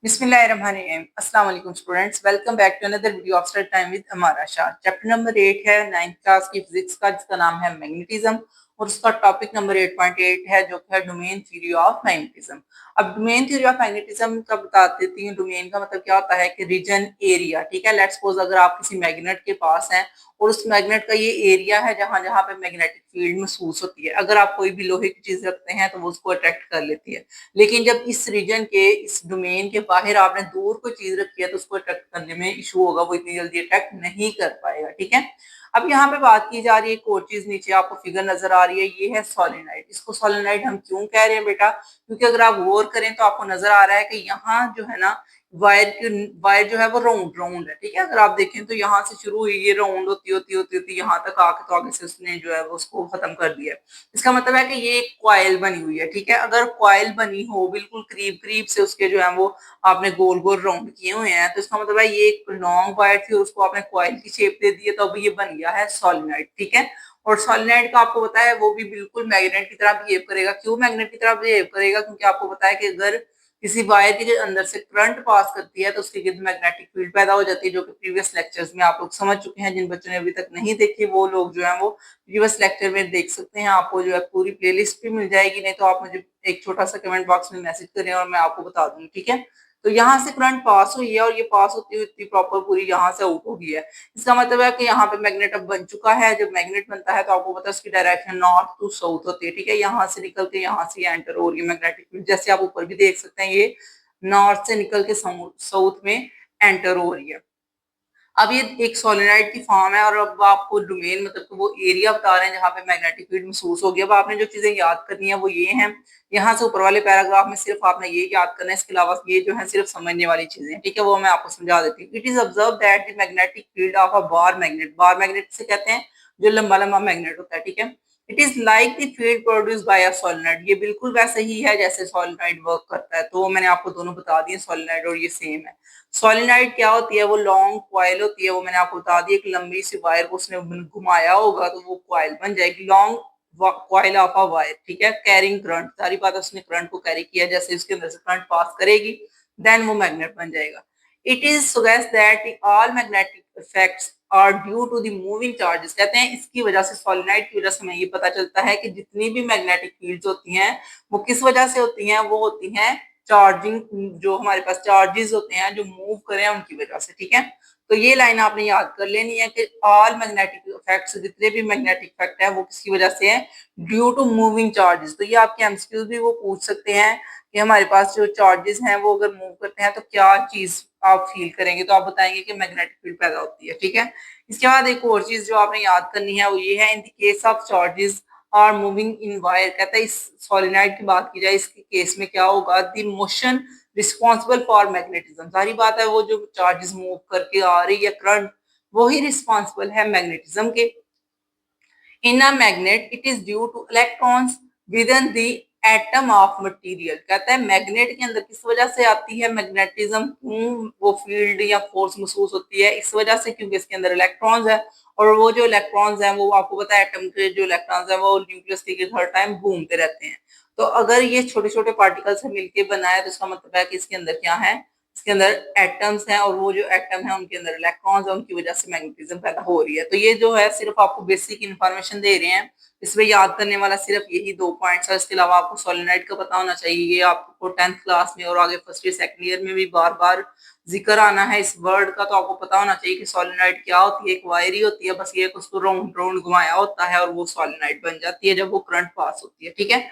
बिस्मिल्लाहिर्रहमानिर्रहीम। अस्सलाम वालेकुम students, welcome back to another video of study time with Amara Shah. Chapter number 8 है 9th क्लास की फिजिक्स का, जिसका नाम है मैग्नेटिज्म, और उसका टॉपिक नंबर 8.8 है जो है डोमेन थ्योरी ऑफ मैग्नेटिज्म। अब डोमेन थ्योरी ऑफ मैग्नेटिज्म का बता देती हूँ। डोमेन का मतलब क्या होता है कि रीजन, एरिया। ठीक है, लेट्स सपोज अगर आप किसी मैग्नेट के पास हैं और उस मैग्नेट का ये एरिया है जहां जहां पे मैग्नेटिक फील्ड महसूस होती है। अगर आप कोई भी लोहे की चीज रखते हैं तो वो उसको अट्रैक्ट कर लेती है। लेकिन जब इस रीजन के, इस डोमेन के बाहर आपने दूर कोई चीज रखी है तो उसको अट्रैक्ट करने में इशू होगा, वो इतनी जल्दी अट्रैक्ट नहीं कर पाएगा। ठीक है, अब यहाँ पे बात की जा रही है एक और चीज। नीचे आपको फिगर नजर आ रही है, ये है सोलेनाइड। इसको सोलेनाइड हम क्यों कह रहे हैं बेटा? क्योंकि अगर आप गौर करें तो आपको नजर आ रहा है कि यहाँ जो है ना, वायर जो है वो राउंड राउंड है। ठीक है, अगर आप देखें तो यहाँ से शुरू हुई, ये राउंड होती यहाँ तक आके तो आगे से उसने जो है वो उसको खत्म कर दिया। इसका मतलब है कि ये एक कॉइल बनी हुई है। ठीक है, अगर कॉइल बनी हो बिल्कुल करीब करीब से उसके जो है वो आपने गोल गोल राउंड किए हुए हैं, तो इसका मतलब है ये एक लॉन्ग वायर थी और उसको आपने कॉइल की शेप दे दी है, तो अब ये बन गया है सोलेनाइड। ठीक है, और सोलेनाइड का आपको पता है वो भी बिल्कुल मैग्नेट की तरह बिहेव करेगा। क्यों मैग्नेट की तरह बिहेव करेगा? क्योंकि आपको पता है कि अगर किसी वायर के अंदर से करंट पास करती है तो उसके गिर्द मैग्नेटिक फील्ड पैदा हो जाती है, जो कि प्रीवियस लेक्चर्स में आप लोग समझ चुके हैं। जिन बच्चों ने अभी तक नहीं देखी वो लोग जो है वो प्रीवियस लेक्चर में देख सकते हैं। आपको जो है पूरी प्लेलिस्ट भी मिल जाएगी, नहीं तो आप मुझे एक छोटा सा कमेंट बॉक्स में मैसेज करें और मैं आपको बता दूंगी। ठीक है, तो यहाँ से करंट पास हुई है और ये पास होती हुई इतनी प्रॉपर पूरी यहाँ से आउट हो गई है। इसका मतलब है कि यहाँ पे मैग्नेट अब बन चुका है। जब मैग्नेट बनता है तो आपको पता है उसकी डायरेक्शन नॉर्थ टू साउथ होती है। ठीक है, यहाँ से निकल के यहाँ से एंटर हो रही है मैग्नेटिक फील्ड, जैसे आप ऊपर भी देख सकते हैं, ये नॉर्थ से निकल के साउथ में एंटर हो रही है। अब ये एक सोलेनाइड की फॉर्म है और अब आपको डोमेन मतलब कि वो एरिया बता रहे हैं जहाँ पे मैग्नेटिक फील्ड महसूस होगी। अब आपने जो चीजें याद करनी है वो ये हैं। यहाँ से ऊपर वाले पैराग्राफ में सिर्फ आपने ये याद करना है, इसके अलावा ये जो है सिर्फ समझने वाली चीजें हैं। ठीक है, वो मैं आपको समझा देती हूँ। It is observe that the magnetic field of a bar magnet से कहते हैं जो लंबा लंबा मैग्नेट होता है। ठीक है, it is like the field produce by a solenoid. ये बिल्कुल वैसे ही है जैसे सोलेनाइड वर्क करता है। तो मैंने आपको दोनों बता दिए, सोलेनाइड और ये सेम है। सोलिनाइड क्या होती है? वो लॉन्ग कॉइल होती है। वो मैंने आपको बता दी, एक लंबी सी वायर को उसने घुमाया होगा तो वो कॉइल बन जाएगी, long coil of a wire. ठीक है, कैरिंग करंट, सारी बात उसने करंट को कैरी किया, जैसे उसके अंदर से करंट पास करेगी देन वो मैग्नेट बन जाएगा। It is suggest that all magnetic effects are due to the moving charges. कहते हैं इसकी वजह से, सोलिनाइड की वजह से हमें ये पता चलता है कि जितनी भी मैग्नेटिक फील्ड्स होती हैं वो किस वजह से होती हैं? वो होती हैं चार्जिंग, जो हमारे पास चार्जेस होते हैं जो मूव करें उनकी वजह से। ठीक है, तो ये लाइन आपने याद कर लेनी है कि ऑल मैग्नेटिक इफेक्ट्स, जितने भी मैग्नेटिक इफेक्ट है वो किसकी वजह से है? Due to moving charges. तो ये आपके एमसीक्यूज भी वो पूछ सकते हैं कि हमारे पास जो चार्जेस हैं वो अगर मूव करते हैं तो क्या चीज आप फील करेंगे, तो आप बताएंगे कि मैग्नेटिक फील्ड पैदा होती है। ठीक है, इसके बाद एक और चीज जो आपने याद करनी है वो ये है, in the case of charges are moving in wire. कहता है इस सोलिनाइड की बात की जाए, इसके केस में क्या होगा? The motion responsible for magnetism. सारी बात है वो जो चार्जेस मूव करके आ रही है करंट, वही रिस्पॉन्सिबल है मैग्नेटिज्म के। In a magnet it is due to electrons within the atom of material. कहता है मैग्नेट के अंदर किस वजह से आती है मैग्नेटिज्म, क्यों वो फील्ड या फोर्स महसूस होती है? इस वजह से क्योंकि इसके अंदर इलेक्ट्रॉन्स है, और वो जो इलेक्ट्रॉन्स हैं वो आपको पता है एटम के जो इलेक्ट्रॉन्स हैं वो न्यूक्लियस के हर टाइम घूमते रहते हैं। तो अगर ये छोटे छोटे पार्टिकल से मिलकर बना है तो इसका मतलब है कि इसके अंदर क्या है? इसके अंदर एटम्स हैं, और वो जो एटम है उनके अंदर इलेक्ट्रॉन्स है, उनकी वजह से मैग्नेटिज्म पैदा हो रही है। तो ये जो है सिर्फ आपको बेसिक इन्फॉर्मेशन दे रहे हैं, इसमें याद करने वाला सिर्फ यही 2 पॉइंट्स है। इसके अलावा आपको सोलेनाइड का पता होना चाहिए, ये आपको 10th क्लास में और आगे फर्स्ट ईयर सेकंड ईयर में भी बार बार जिक्र आना है इस वर्ड का। तो आपको पता होना चाहिए कि सोलेनाइड क्या होती है। एक वायर ही होती है, बस ये उसको राउंड राउंड घुमाया होता है और वो सोलेनाइड बन जाती है जब वो करंट पास होती है। ठीक है,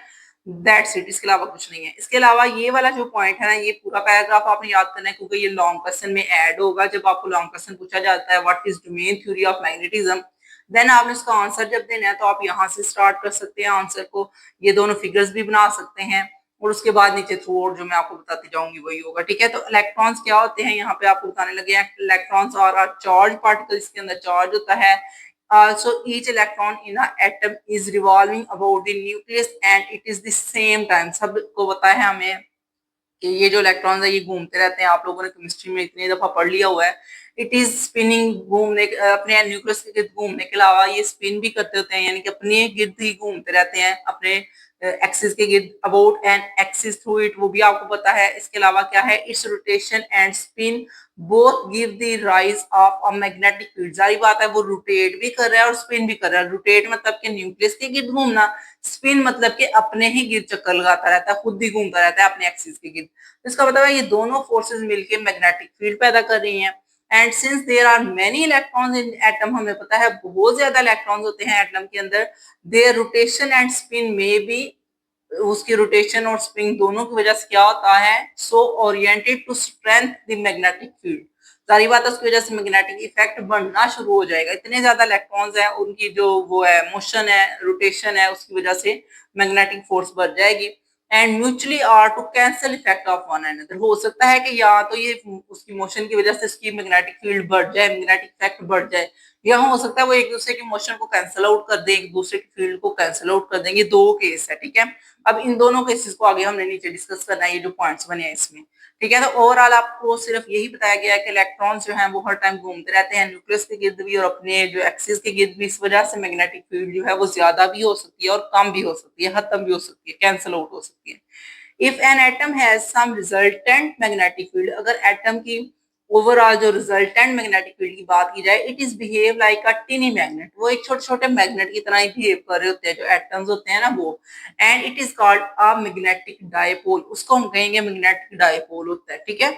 दैट्स इट, इसके अलावा कुछ नहीं है। इसके अलावा ये वाला जो पॉइंट है ना, ये पूरा पैराग्राफ आपने याद करना है क्योंकि ये लॉन्ग क्वेश्चन में ऐड होगा। जब आपको लॉन्ग क्वेश्चन पूछा जाता है what is domain theory of magnetism, then आपने इसका आंसर जब देना है तो आप यहाँ से स्टार्ट कर सकते हैं आंसर को। ये दोनों फिगर्स भी बना सकते हैं और उसके बाद नीचे थ्रू आउट जो मैं आपको बताती जाऊंगी वही होगा। ठीक है, तो इलेक्ट्रॉन्स क्या होते हैं यहाँ पे आपको बताने लगे हैं। इलेक्ट्रॉन्स और चार्ज पार्टिकल, इसके अंदर चार्ज होता है। So each electron in an atom is revolving about the nucleus and it is the same time। सबको पता है हमें कि ये जो इलेक्ट्रॉन्स है ये घूमते रहते हैं। आप लोगों ने केमिस्ट्री में इतनी दफा पढ़ लिया हुआ है। इट इज स्पिनिंग, घूमने अपने न्यूक्लियस के गिर्द घूमने के अलावा ये स्पिन भी करते होते हैं, यानी कि अपने गिर्द ही घूमते रहते हैं, अपने एक्सिस के गिर्द, about an axis through it वो भी आपको पता है। इसके अलावा क्या है, it's rotation and spin both give the rise of a magnetic field. जारी बात है वो रोटेट भी कर रहा है और स्पिन भी कर रहा है। रोटेट मतलब कि न्यूक्लियस के गिर्द घूमना, स्पिन मतलब कि अपने ही गिर्द चक्कर लगाता रहता है, खुद ही घूमता रहता है अपने एक्सिस के गिर्द। इसका मतलब है ये दोनों फोर्सेस मिलकर मैग्नेटिक फील्ड पैदा कर रही हैं। And since there are many electrons in atom, हमें पता है बहुत ज्यादा इलेक्ट्रॉन्स होते हैं एटम के अंदर, देयर रोटेशन एंड स्पिन में भी, उसकी रोटेशन और स्पिन दोनों की वजह से क्या होता है, so oriented to strength the magnetic field. सारी बात है उसकी वजह से मैग्नेटिक इफेक्ट बढ़ना शुरू हो जाएगा। इतने ज्यादा इलेक्ट्रॉन्स हैं, उनकी जो वो है मोशन है, रोटेशन है, उसकी वजह से मैग्नेटिक फोर्स बढ़ जाएगी। And mutually are to cancel effect of one another. हो सकता है कि या तो ये उसकी मोशन की वजह से इसकी मैग्नेटिक फील्ड बढ़ जाए, मैग्नेटिक इफेक्ट बढ़ जाए, या हो सकता है वो एक दूसरे की मोशन को कैंसिल आउट कर दे, एक दूसरे की फील्ड को कैंसिल आउट कर देंगे। दो केस है, ठीक है। अब इन दोनों केसेस को आगे हमने नीचे डिस्कस करना है, ये जो पॉइंट्स बने हैं इसमें, ठीक है। तो ओवरऑल आपको सिर्फ यही बताया गया है कि इलेक्ट्रॉन्स जो हैं वो हर टाइम घूमते रहते हैं न्यूक्लियस के गिर्द भी और अपने जो एक्सिस के गिर्द भी। इस वजह से मैग्नेटिक फील्ड जो है वो ज्यादा भी हो सकती है और कम भी हो सकती है, खत्म भी हो सकती है, कैंसिल आउट हो सकती है। If an atom has some resultant magnetic field, अगर एटम की ओवरऑल जो रिजल्टेंट मैग्नेटिक फील्ड की बात की जाए, it is behave like a tiny magnet, वो एक छोटे छोटे मैग्नेट की तरह ही बिहेव कर रहे होते हैं जो एटम्स होते हैं ना वो। And it is called a magnetic dipole, उसको हम कहेंगे मैग्नेटिक डायपोल होता है, ठीक है।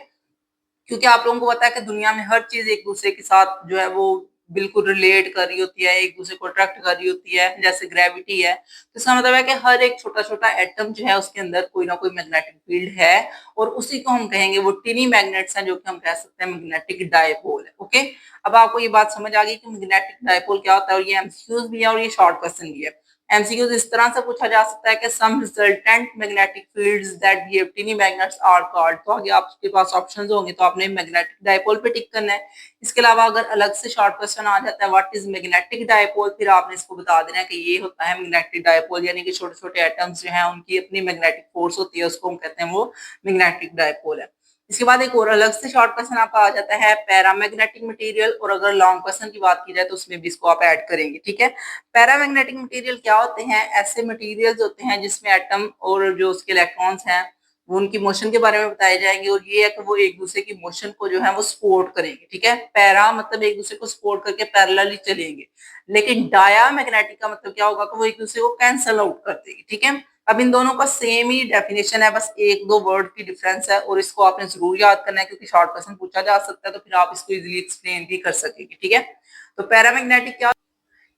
क्योंकि आप लोगों को पता है कि दुनिया में हर चीज एक दूसरे के साथ जो है वो बिल्कुल रिलेट कर रही होती है, एक दूसरे को अट्रैक्ट कर रही होती है, जैसे ग्रेविटी है। तो इसका मतलब है कि हर एक छोटा छोटा एटम जो है उसके अंदर कोई ना कोई मैग्नेटिक फील्ड है, और उसी को हम कहेंगे वो टिनी मैग्नेट्स हैं, जो कि हम कह सकते हैं मैग्नेटिक डायपोल है। ओके, अब आपको ये बात समझ आ गई कि मैग्नेटिक डायपोल क्या होता है, और ये एमसीक्यूज भी है और ये शॉर्ट क्वेश्चन भी है। एमसीक्यूज इस तरह से पूछा जा सकता है कि some resultant magnetic fields that behave tiny magnets are called. तो आगे आपके पास ऑप्शंस होंगे, तो आपने मैग्नेटिक डायपोल पे टिक करना है। इसके अलावा अगर अलग से शॉर्ट क्वेश्चन आ जाता है व्हाट इज मैग्नेटिक डायपोल, फिर आपने इसको बता देना है कि ये होता है मैग्नेटिक डायपोल, यानी कि छोटे छोटे एटम्स जो हैं उनकी अपनी मैग्नेटिक फोर्स होती है, उसको हम कहते हैं वो मैग्नेटिक डायपोल है। इसके बाद एक और अलग से शॉर्ट क्वेश्चन आपका आ जाता है पैरामैग्नेटिक मटेरियल, और अगर लॉन्ग क्वेश्चन की बात की जाए तो उसमें भी इसको आप ऐड करेंगे, ठीक है। पैरामैग्नेटिक मटेरियल क्या होते हैं, ऐसे मटेरियल्स होते हैं जिसमें एटम और जो उसके इलेक्ट्रॉन्स हैं वो उनकी मोशन के बारे में बताए जाएंगे, और ये है कि वो एक दूसरे की मोशन को जो है वो सपोर्ट करेंगे, ठीक है। पैरा मतलब एक दूसरे को सपोर्ट करके पैरेलली चलेंगे, लेकिन डाया मैग्नेटिक का मतलब क्या होगा कि वो एक दूसरे को कैंसल आउट कर देगी, ठीक है। अब इन दोनों का सेम ही डेफिनेशन है, बस एक दो वर्ड की डिफरेंस है, और इसको आपने जरूर याद करना है क्योंकि शॉर्ट क्वेश्चन पूछा जा सकता है, तो फिर आप इसको इजीली एक्सप्लेन भी कर सकेंगे, ठीक है। तो पैरामैग्नेटिक क्या,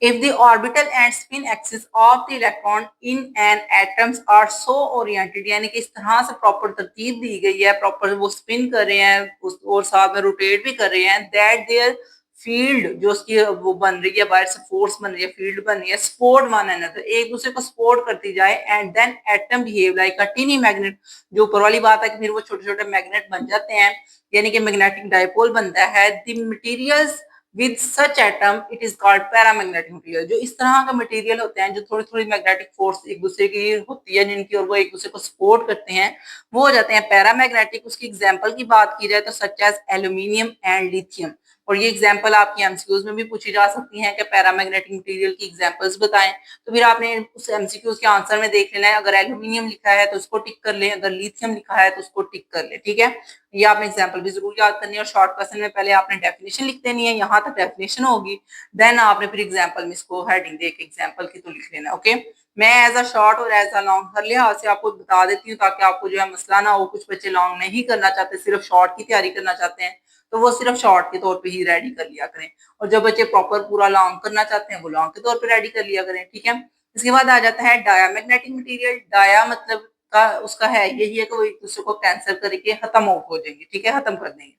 if the orbital and spin axis of the electron in an atoms are so oriented, यानी कि इस तरह से प्रॉपर तरतीब दी गई है, प्रॉपर वो स्पिन कर रहे हैं और साथ में रोटेट भी कर रहे हैं, दैट देयर फील्ड जो उसकी वो बन रही है, बाहर से फोर्स बन रही है, फील्ड बन रही है, सपोर्ट वन अनदर, एक दूसरे को सपोर्ट करती जाए, and then atom behave like a tiny magnet. जो ऊपर वाली बात है कि फिर वो छोटे छोटे मैग्नेट बन जाते हैं, यानी कि मैग्नेटिक डायपोल बनता है। The materials with such atom it is called paramagnetic material. जो इस तरह का मटेरियल होते हैं जो थोड़ी थोड़ी मैग्नेटिक फोर्स एक दूसरे की होती है जिनकी, और वो एक दूसरे को सपोर्ट करते हैं, वो हो जाते हैं पैरामैग्नेटिक। उसकी एग्जांपल की बात की जाए तो such as aluminium and lithium, और ये एग्जांपल आपकी एमसीक्यूज में भी पूछी जा सकती हैं कि पैरामैग्नेटिक मटेरियल की एग्जांपल्स बताएं। तो फिर आपने उस एमसीक्यूज के आंसर में देख लेना है, अगर एल्यूमिनियम लिखा है तो उसको टिक कर ले, अगर लिथियम लिखा है तो उसको टिक कर ले, ठीक है। ये आपने एग्जांपल भी जरूर याद करनी है, और शॉर्ट क्वेश्चन में पहले आपने डेफिनेशन लिख देनी है, यहाँ तक डेफिनेशन होगी, देन आपने फिर एग्जांपल में इसको हेडिंग दे के एग्जांपल की तो लिख लेना, ओके। मैं एज अ शॉर्ट और एज अ लॉन्ग हर लिहाज से आपको बता देती हूँ ताकि आपको जो है मसला ना हो। कुछ बच्चे लॉन्ग नहीं करना चाहते, सिर्फ शॉर्ट की तैयारी करना चाहते हैं, तो वो सिर्फ शॉर्ट के तौर पे ही रेडी कर लिया करें, और जो बच्चे प्रॉपर पूरा लॉन्ग करना चाहते हैं वो लॉन्ग के तौर पे रेडी कर लिया करें, ठीक है। इसके बाद आ जाता है डायामैग्नेटिक मटेरियल। डाया मतलब का उसका है यही है कि वो एक दूसरे को कैंसिल करके खत्म आउट हो जाएंगे, ठीक है, खत्म कर देंगे।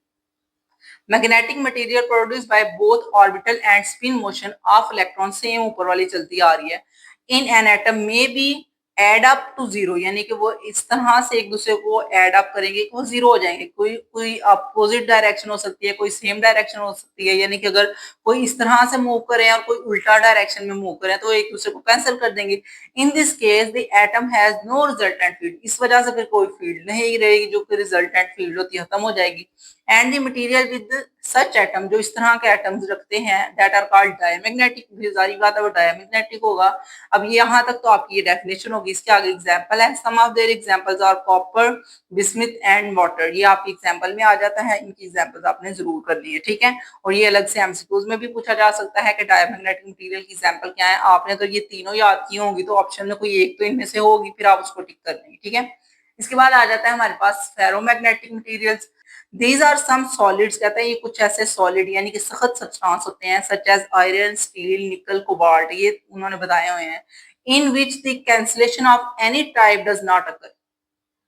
Magnetic material produce by both orbital and spin motion of electron, same ऊपर वाली चलती आ रही है, इन एन एटम में be add up to zero, यानी कि वो इस तरह से एक दूसरे को एड अप करेंगे कि वो जीरो हो जाएंगे। कोई कोई अपोजिट डायरेक्शन हो सकती है, कोई सेम डायरेक्शन हो सकती है, यानी कि अगर कोई इस तरह से मूव करे और कोई उल्टा डायरेक्शन में मूव करे तो एक दूसरे को कैंसिल कर देंगे। In this case the atom has no resultant field, इस वजह से फिर कोई फील्ड नहीं रहेगी, जो कि रिजल्टेंट फील्ड होती है खत्म हो जाएगी। And the material with such atom जो इस तरह के एटम्स रखते हैं दैट आर कॉल्ड डायमैग्नेटिक, जारी बात है वो डायमैग्नेटिक होगा। अब ये यहाँ तक तो आपकी ये डेफिनेशन होगी। इसके आगे एग्जांपल है, some of their examples are copper, bismuth and water. ये आपकी एग्जांपल में आ जाता है, इनकी एग्जांपल्स आपने जरूर कर ली है, ठीक है। और ये अलग से एमसीक्यूज में भी पूछा जा सकता है कि डायमैग्नेटिक मटेरियल की एग्जांपल क्या है। आपने अगर ये तीनों याद की होंगी तो ऑप्शन में कोई एक तो इनमें से होगी, फिर आप उसको टिक कर लेंगे, ठीक है। इसके बाद आ जाता है हमारे पास ferromagnetic materials. These are some solids, कहते हैं ये कुछ ऐसे सॉलिड यानी कि सख्त सब्सटेंस होते हैं, such as iron, steel, nickel, cobalt, ये उन्होंने बताए हुए हैं। In which the cancellation of any type does not occur,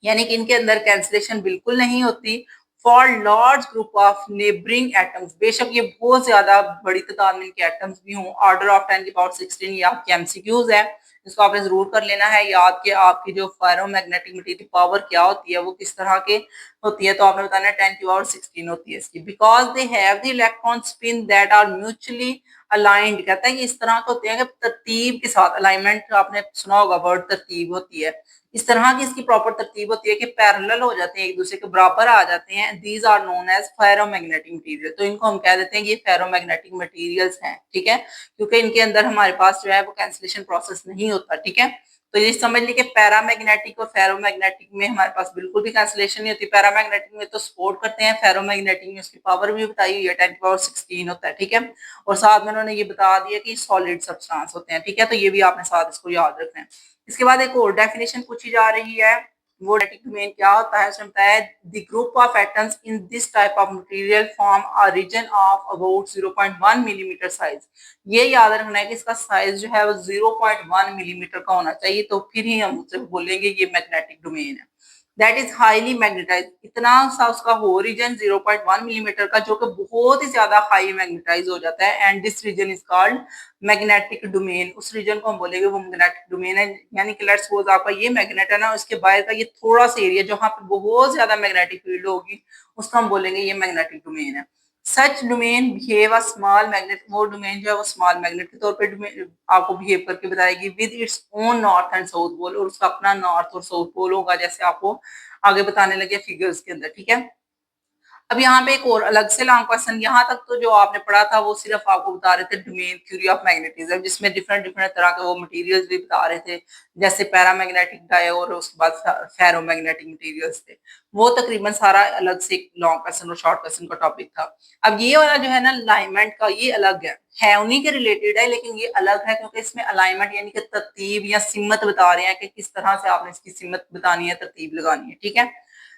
यानी कि इनके अंदर कैंसिलेशन बिल्कुल नहीं होती। For large group of neighbouring atoms, बेशक ये बहुत ज्यादा बड़ी तादाद में इनके एटम्स भी हों, ऑर्डर ऑफ 10 की पावर 16, ये आपके एमसीक्यूज है, इसको आपने जरूर कर लेना है याद कि आपकी जो फेरोमैग्नेटिक मटेरियल पावर क्या होती है वो किस तरह के होती है। तो आपने बताना है 10 की पावर 16 होती है इसकी। Because they have the electron spin that are mutually aligned, कहता है कि इस तरह के होते हैं कि तरतीब के साथ, अलाइनमेंट आपने सुना होगा वर्ड, तरतीब होती है, इस तरह की इसकी प्रॉपर तरतीब होती है कि पैरेलल हो जाते हैं, एक दूसरे के बराबर आ जाते हैं। These are known as ferromagnetic material, तो इनको हम कह देते हैं ये फेरोमैग्नेटिक मटेरियल्स हैं, ठीक है, क्योंकि इनके अंदर हमारे पास जो है वो कैंसिलेशन प्रोसेस नहीं होता, ठीक है। तो ये समझ लीजिए कि पैरामैग्नेटिक और फेरोमैग्नेटिक में हमारे पास बिल्कुल भी कैंसिलेशन नहीं होती। पैरामैग्नेटिक में तो सपोर्ट करते हैं, फेरोमैग्नेटिक में उसकी पावर भी बताई हुई है, 10 की पावर 16 होता है, ठीक है। और साथ में उन्होंने ये बता दिया कि सॉलिड सब्सटेंस होते हैं, ठीक है, तो ये भी आपने साथ इसको याद रखना है। इसके बाद एक और डेफिनेशन पूछी जा रही है, वो डोमेन क्या होता है, उसमें बताया the group of atoms in this type of material form a region of about 0.1 millimetre size. ये याद रखना है कि इसका साइज जो है वो 0.1 मिलीमीटर का होना चाहिए, तो फिर ही हम उससे बोलेंगे ये मैग्नेटिक डोमेन है। दैट इज हाईली मैग्नेटाइज, इतना सा उसका हो रीजन 0.1 मिलीमीटर का जो कि बहुत ही ज्यादा हाई मैग्नेटाइज हो जाता है। And this region is called magnetic domain, उस रीजन को हम बोलेंगे वो मैग्नेटिक डोमेन है। यानी कि लेट्स सपोज आपका ये मैग्नेट है ना, उसके बाहर का ये थोड़ा सा एरिया जहां पर बहुत ज्यादा मैग्नेटिक फील्ड होगी उसको हम बोलेंगे ये मैग्नेटिक डोमेन है। Such domain behave a small magnet, वो डोमेन जो है वो स्मॉल मैग्नेट के तौर पे आपको बिहेव करके बताएगी with its own north and south pole, और उसका अपना नॉर्थ और साउथ पोल होगा, जैसे आपको आगे बताने लगे फिगर्स के अंदर, ठीक है। अब यहाँ पे एक और अलग से लॉन्ग क्वेश्चन, यहाँ तक तो जो आपने पढ़ा था वो सिर्फ आपको बता रहे थे डोमेन थ्योरी ऑफ मैग्नेटिज्म, जिसमें डिफरेंट डिफरेंट तरह के वो मटेरियल्स भी बता रहे थे, जैसे पैरामैग्नेटिक डायो और उसके बाद फेरोमैग्नेटिक मटेरियल्स थे। वो तकरीबन सारा अलग से लॉन्ग क्वेश्चन और शॉर्ट क्वेश्चन का टॉपिक था। अब ये वाला जो है ना अलाइनमेंट का, ये अलग है उन्हीं के रिलेटेड है, लेकिन ये अलग है क्योंकि इसमें अलाइनमेंट यानी कि तरतीब या सिमत बता रहे हैं कि किस तरह से आपने इसकी सिमत बतानी है, तरतीब लगानी है, ठीक है।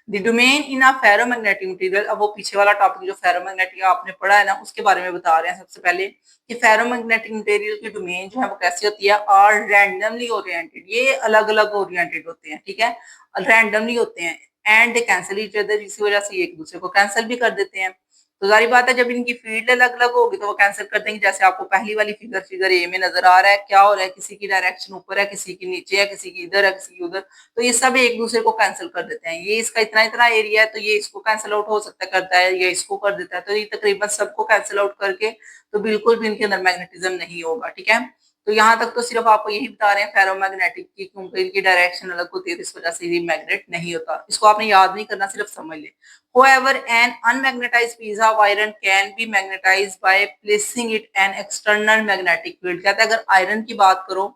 The domain in a ferromagnetic material, अब वो पीछे वाला टॉपिक जो फेरोमैग्नेटिक आपने पढ़ा है ना उसके बारे में बता रहे हैं सबसे पहले कि फेरोमैग्नेटिक मटेरियल की डोमेन जो है वो कैसी होती है, आर रैंडमली ओरिएंटेड, ये अलग अलग ओरिएंटेड होते हैं, ठीक है, रैंडमली होते हैं। And they cancel each other, इसी वजह से एक दूसरे को कैंसिल भी कर देते हैं। तो जारी बात है जब इनकी फील्ड अलग अलग होगी तो वो कैंसिल कर देंगे। जैसे आपको पहली वाली फिगर ए में नजर आ रहा है, क्या हो रहा है, किसी की डायरेक्शन ऊपर है, किसी की नीचे है, किसी की इधर है, किसी की उधर, तो ये सब एक दूसरे को कैंसिल कर देते हैं। ये इसका इतना इतना एरिया है तो ये इसको कैंसिल आउट हो सकता है, करता है, ये इसको कर देता है, तो ये तकरीबन सबको कैंसिल आउट करके तो बिल्कुल भी इनके अंदर मैग्नेटिज्म नहीं होगा, ठीक है। तो यहाँ तक तो सिर्फ आपको यही बता रहे हैं फेरोमैग्नेटिक की, क्योंकि इनकी डायरेक्शन अलग होती है तो इस वजह से ये मैग्नेट नहीं होता। इसको आपने याद नहीं करना, सिर्फ समझ ले। However, an unmagnetized piece of iron can be magnetized by placing it an external magnetic field। कहता है अगर आयरन की बात करो,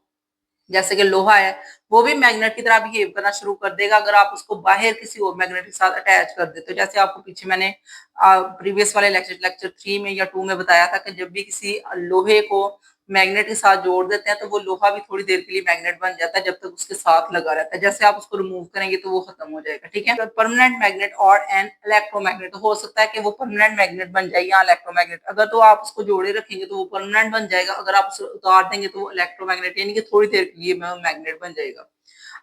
जैसे कि लोहा है, वो भी मैग्नेट की तरह बिहेव करना शुरू कर देगा अगर आप उसको बाहर किसी और मैग्नेट के साथ अटैच कर देते हो। जैसे आपको पीछे मैंने प्रीवियस वाले लेक्चर 3 में या 2 में बताया था कि जब भी किसी लोहे को मैग्नेट के साथ जोड़ देते हैं तो वो लोहा भी थोड़ी देर के लिए मैग्नेट बन जाता है जब तक उसके साथ लगा रहता है। जैसे आप उसको रिमूव करेंगे तो वो खत्म हो जाएगा, ठीक है। तो परमानेंट मैग्नेट और एन इलेक्ट्रोमैग्नेट, हो सकता है कि वो परमानेंट मैग्नेट बन जाए या इलेक्ट्रोमैग्नेट, अगर तो आप उसको जोड़े रखेंगे तो वो परमानेंट बन जाएगा, अगर आप उसे उतार देंगे तो वो इलेक्ट्रोमैग्नेट यानी कि थोड़ी देर के लिए मैग्नेट बन जाएगा।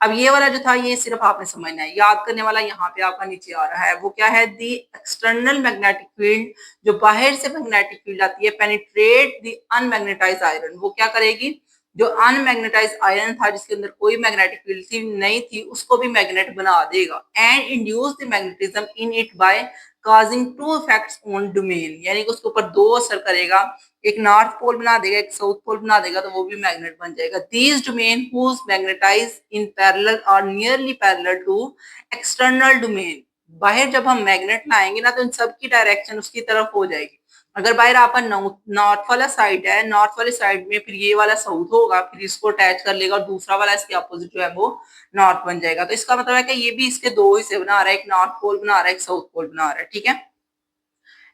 अब ये वाला जो था ये सिर्फ आपने समझना है, याद करने वाला यहाँ पे आपका नीचे आ रहा है, वो क्या है, दी एक्सटर्नल मैग्नेटिक फील्ड, जो बाहर से मैग्नेटिक फील्ड आती है, पेनिट्रेट द अनमैग्नेटाइज्ड आयरन, वो क्या करेगी, जो अनमैग्नेटाइज्ड आयरन था जिसके अंदर कोई मैग्नेटिक फील्ड थी नहीं थी उसको भी मैग्नेट बना देगा। And induce the magnetism in it by causing two effects on domain, यानी कि उसके ऊपर दो असर करेगा, एक नॉर्थ पोल बना देगा, एक साउथ पोल बना देगा, तो वो भी मैग्नेट बन जाएगा। These domain whose magnetize in parallel और nearly parallel to external domain, बाहर जब हम मैग्नेट लाएंगे ना तो इन सब की डायरेक्शन उसकी तरफ हो जाएगी। अगर बाहर आपका नॉर्थ वाला साइड है, नॉर्थ वाले साइड में फिर ये वाला साउथ होगा, फिर इसको अटैच कर लेगा और दूसरा वाला इसके अपोजिट जो है वो नॉर्थ बन जाएगा। तो इसका मतलब है कि ये भी इसके दो हिस्से बना रहा है, एक नॉर्थ पोल बना रहा है, एक साउथ पोल बना रहा है, ठीक है।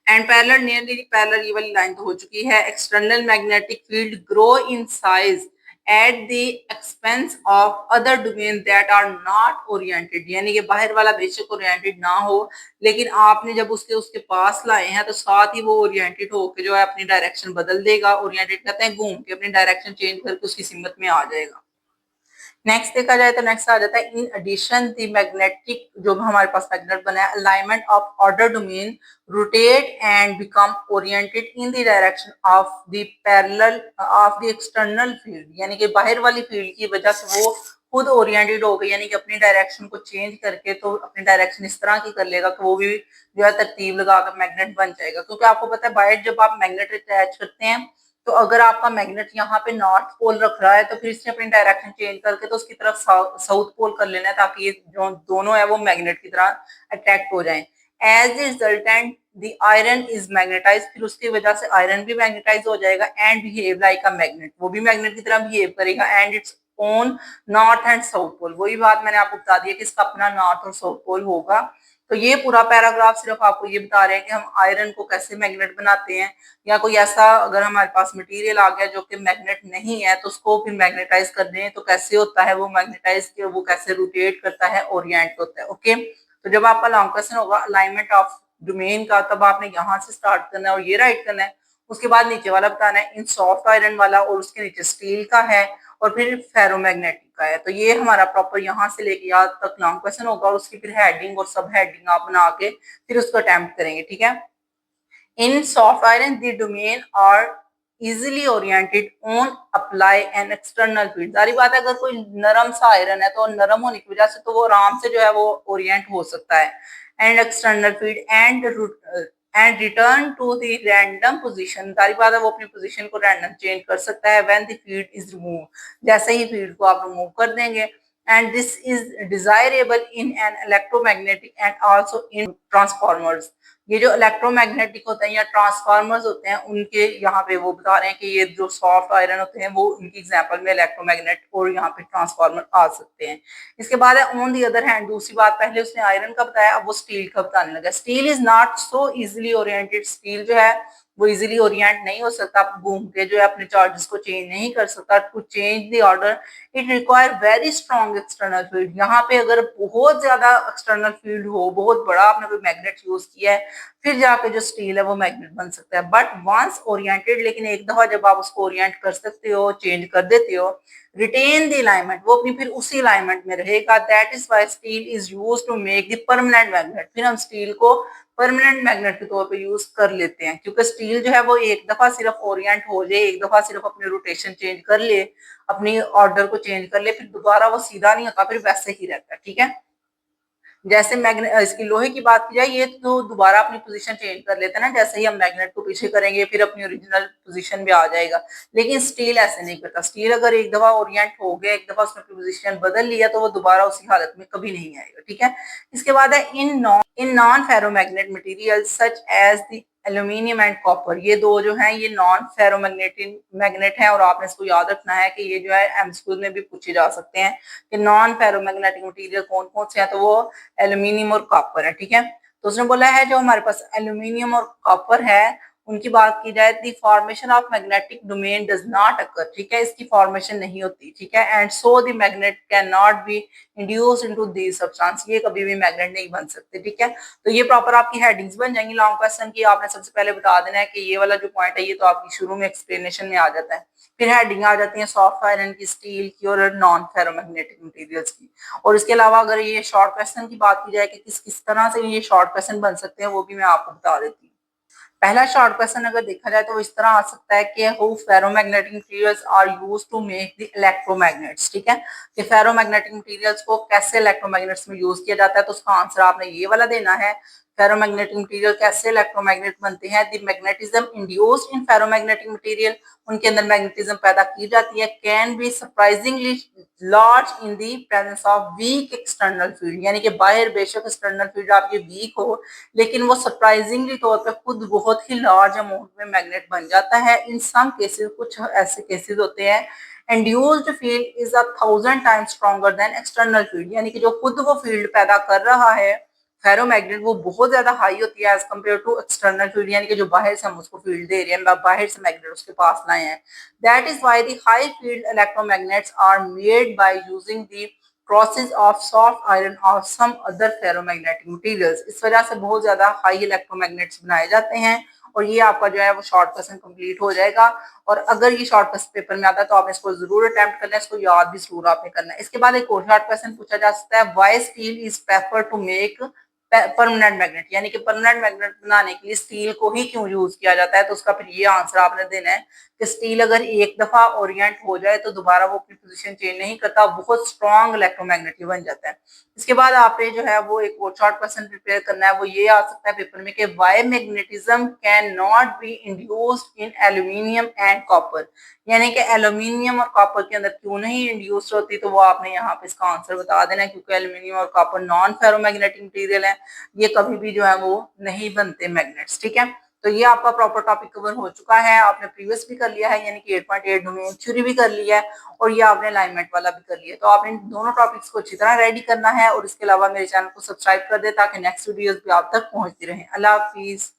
एंड पैरेलल, नियरली पैरेलल, ये वाली लाइन तो हो चुकी है। External magnetic field grow in size at the expense of other domain that are not oriented, यानी कि बाहर वाला बेशक ओरिएंटेड ना हो, लेकिन आपने जब उसके उसके पास लाए हैं तो साथ ही वो ओरिएंटेड होकर जो है अपनी डायरेक्शन बदल देगा। ओरिएंटेड कहते हैं घूम के अपनी डायरेक्शन चेंज करके उसकी सिमत में आ जाएगा। नेक्स्ट देखा जाए तो नेक्स्ट आ जाता है इन एडिशन द मैग्नेटिक, जो हमारे पास मैग्नेट बना है, alignment of order domain rotate and become oriented in the direction of the parallel of the external field, यानी कि बाहर वाली फील्ड की वजह से वो खुद ओरिएंटेड हो गई, यानी कि अपनी डायरेक्शन को चेंज करके तो अपनी डायरेक्शन इस तरह की कर लेगा कि वो भी जो है तरतीब लगाकर मैग्नेट बन जाएगा। क्योंकि आपको पता है बाहर जब आप मैग्नेट अटैच करते हैं तो अगर आपका मैग्नेट यहाँ पे नॉर्थ पोल रख रहा है तो फिर इसने अपनी डायरेक्शन चेंज करके तो उसकी तरफ साउथ पोल कर लेना है, ताकि ये जो दोनों है वो मैग्नेट की तरह अट्रैक्ट हो जाएं। As a resultant the iron is magnetise, फिर उसकी वजह से आयरन भी मैग्नेटाइज हो जाएगा and behave like a magnet, वो भी मैग्नेट की तरह बिहेव करेगा and its own north and south pole. वही बात मैंने आपको बता दी है कि इसका अपना नॉर्थ और साउथ पोल होगा। तो ये पूरा पैराग्राफ सिर्फ आपको ये बता रहे हैं कि हम आयरन को कैसे मैग्नेट बनाते हैं, या कोई ऐसा अगर हमारे पास मटेरियल आ गया जो कि मैग्नेट नहीं है तो उसको फिर मैग्नेटाइज कर दें तो कैसे होता है वो मैग्नेटाइज, के वो कैसे रोटेट करता है, ओरिएंट होता है। ओके, तो जब आपका लॉन्ग क्वेश्चन होगा अलाइनमेंट ऑफ डोमेन का, तब आपने यहाँ से स्टार्ट करना है और ये राइट करना है। उसके बाद नीचे वाला बताना है इन सॉफ्ट आयरन वाला, और उसके नीचे स्टील का है, और फिर फेरोमैग्नेटिक का है। तो ये हमारा प्रॉपर यहाँ से लेके यहाँ तक लॉन्ग क्वेश्चन होगा, और उसकी फिर हेडिंग और सब हेडिंग आप बना के फिर उसको अटेम्प्ट करेंगे, ठीक है। In soft iron, the domain are easily oriented on apply an external field। सारी बात है, अगर कोई नरम सा आयरन है तो नरम होने की वजह से तो वो आराम से जो है वो ओरिएंट हो सकता है। And external field and return to the random position, सारी बात है वो अपनी पोजीशन को रैंडम चेंज कर सकता है when the field is remove, जैसे ही फील्ड को आप रिमूव कर देंगे। And this is desirable in an electromagnetic and also in transformers. ये जो इलेक्ट्रोमैग्नेटिक होते हैं या ट्रांसफार्मर्स होते हैं उनके यहाँ पे वो बता रहे हैं कि ये जो सॉफ्ट आयरन होते हैं वो उनकी एग्जांपल में इलेक्ट्रोमैग्नेट और यहाँ पे ट्रांसफार्मर आ सकते हैं। इसके बाद है ऑन दी अदर हैंड, दूसरी बात, पहले उसने आयरन का बताया अब वो स्टील का बताने लगा। Steel is not so easily oriented, steel जो है वो इजिली ओरिएंट नहीं हो सकता, घूम के जो है अपने चार्जेस को चेंज नहीं कर सकता। To change the order it require very strong external field, यहाँ पे अगर बहुत ज्यादा एक्सटर्नल फील्ड हो, बहुत बड़ा आपने कोई मैग्नेट यूज किया है, फिर जाके जो स्टील है वो मैग्नेट बन सकता है। बट वंस ओरिएंटेड, लेकिन एक दफा जब आप उसको ओरिएंट कर सकते हो, चेंज कर देते हो, रिटेन द अलाइनमेंट, वो अपनी फिर उसी अलाइनमेंट में रहेगा। That is why steel is used to make the permanent magnet, फिर हम स्टील को परमानेंट मैग्नेट के तौर पे यूज कर लेते हैं, क्योंकि स्टील जो है वो एक दफा सिर्फ ओरिएंट हो जाए, एक दफा सिर्फ अपनी रोटेशन चेंज कर ले, अपनी ऑर्डर को चेंज कर ले, फिर दोबारा वो सीधा नहीं होता, फिर वैसे ही रहता है, ठीक है। जैसे मैग्नेट, इसकी लोहे की बात की जाए, ये तो दोबारा अपनी पोजीशन चेंज कर लेता है ना, जैसे ही हम मैग्नेट को पीछे करेंगे फिर अपनी ओरिजिनल पोजीशन में आ जाएगा। लेकिन स्टील ऐसे नहीं करता, स्टील अगर एक दफा ओरिएंट हो गया, एक दफा उसने अपनी पोजीशन बदल लिया तो वो दोबारा उसी हालत में कभी नहीं आएगा, ठीक है। इसके बाद है in non ferromagnet material such as the aluminium and copper, ये दो जो हैं ये नॉन फेरोमैग्नेटिक मैग्नेट हैं, और आपने इसको याद रखना है कि ये जो है एमसीक्यू में भी पूछे जा सकते हैं कि नॉन फेरोमैग्नेटिक मटेरियल कौन कौन से हैं, तो वो एल्यूमिनियम और कॉपर है, ठीक है। तो उसने बोला है जो हमारे पास एल्यूमिनियम और कॉपर है उनकी बात की जाए, the formation of magnetic domain does not occur, ठीक है, इसकी फॉर्मेशन नहीं होती, ठीक है। And so the magnet can not be induce into these substance, ये कभी भी मैग्नेट नहीं बन सकते, ठीक है। तो ये प्रॉपर आपकी हेडिंग्स बन जाएंगी लॉन्ग क्वेश्चन की। आपने सबसे पहले बता देना है कि ये वाला जो पॉइंट है ये तो आपकी शुरू में एक्सप्लेनेशन में आ जाता है, फिर हेडिंग आ जाती है सॉफ्ट आयरन की, स्टील की और नॉन फेरोमैग्नेटिक मटेरियल्स की। और इसके अलावा अगर ये शॉर्ट क्वेश्चन की बात की जाए कि किस किस तरह से ये शॉर्ट क्वेश्चन बन सकते हैं, वो भी मैं आपको बता देती हूँ। पहला शॉर्ट क्वेश्चन अगर देखा जाए तो वो इस तरह आ सकता है कि how ferromagnetic materials are used to make the electromagnets, ठीक है, कि फेरोमैग्नेटिक मटेरियल्स को कैसे इलेक्ट्रोमैग्नेट्स में यूज किया जाता है। तो उसका आंसर आपने ये वाला देना है फेरोमैग्नेटिक मटेरियल कैसे इलेक्ट्रोमैग्नेट बनते हैं, the magnetism induced in ferromagnetic material, उनके अंदर मैग्नेटिज्म पैदा की जाती है, can be surprisingly large in the presence of weak external field, यानी कि बाहर बेशक एक्सटर्नल फील्ड आपकी वीक हो लेकिन वो सरप्राइजिंगली तौर पे खुद बहुत ही लार्ज अमाउंट में मैग्नेट बन जाता है। इन सम केसेस, कुछ ऐसे केसेस होते हैं, induced field is 1000 times stronger than external field, यानी कि जो खुद वो फील्ड पैदा कर रहा है फेरोमैग्नेट वो बहुत ज्यादा हाई होती है as compare to external field, यानी कि जो बाहर से हम उसको फील्ड दे रहे हैं, बाहर से मैग्नेट उसके पास लाए हैं। That is why the high field electromagnets are made by using the process of soft iron और सम अदर फेरोमैग्नेटिक मटेरियल्स। इस वजह से बहुत ज्यादा हाई इलेक्ट्रोमैग्नेट्स बनाए जाते हैं। और ये आपका जो है वो शॉर्ट क्वेश्चन कंप्लीट हो जाएगा। और अगर ये शॉर्ट क्वेश्चन पेपर में आता है तो आपने इसको जरूर अटेम्प्ट करना है, इसको याद भी जरूर आपने करना है। इसके बाद एक और शॉर्ट क्वेश्चन पूछा जा सकता है, why steel is prefer to make permanent magnet, यानी कि परमानेंट मैग्नेट बनाने के लिए स्टील को ही क्यों यूज किया जाता है। तो उसका फिर ये आंसर आपने देना है कि स्टील अगर एक दफा ओरिएंट हो जाए तो दोबारा वो अपनी पोजीशन चेंज नहीं करता, बहुत स्ट्रॉन्ग इलेक्ट्रोमैग्नेट बन जाता है। इसके बाद आपने जो है वो एक और शॉर्ट क्वेश्चन प्रिपेयर करना है, वो ये आ सकता है पेपर में कि why magnetism can not be induced in aluminium and copper, यानी कि एल्यूमिनियम और कॉपर के अंदर क्यों नहीं इंड्यूस्ड होती। तो वो आपने यहाँ पे इसका आंसर बता देना है, क्योंकि एल्यूमिनियम और कॉपर नॉन फेरोमैग्नेटिक मटेरियल है, ये कभी भी जो है वो नहीं बनते मैग्नेट्स। ठीक है, तो ये आपका प्रॉपर टॉपिक कवर हो चुका है, आपने प्रीवियस भी कर लिया है यानी कि 8.8 डोमेन थ्योरी भी कर लिया है और ये आपने अलाइनमेंट वाला भी कर लिया है। तो आपने दोनों टॉपिक्स को अच्छी तरह रेडी करना है और इसके अलावा मेरे चैनल को सब्सक्राइब कर दे ताकि नेक्स्ट वीडियोस भी आप तक पहुंचती रहे। अल्लाह हाफिज।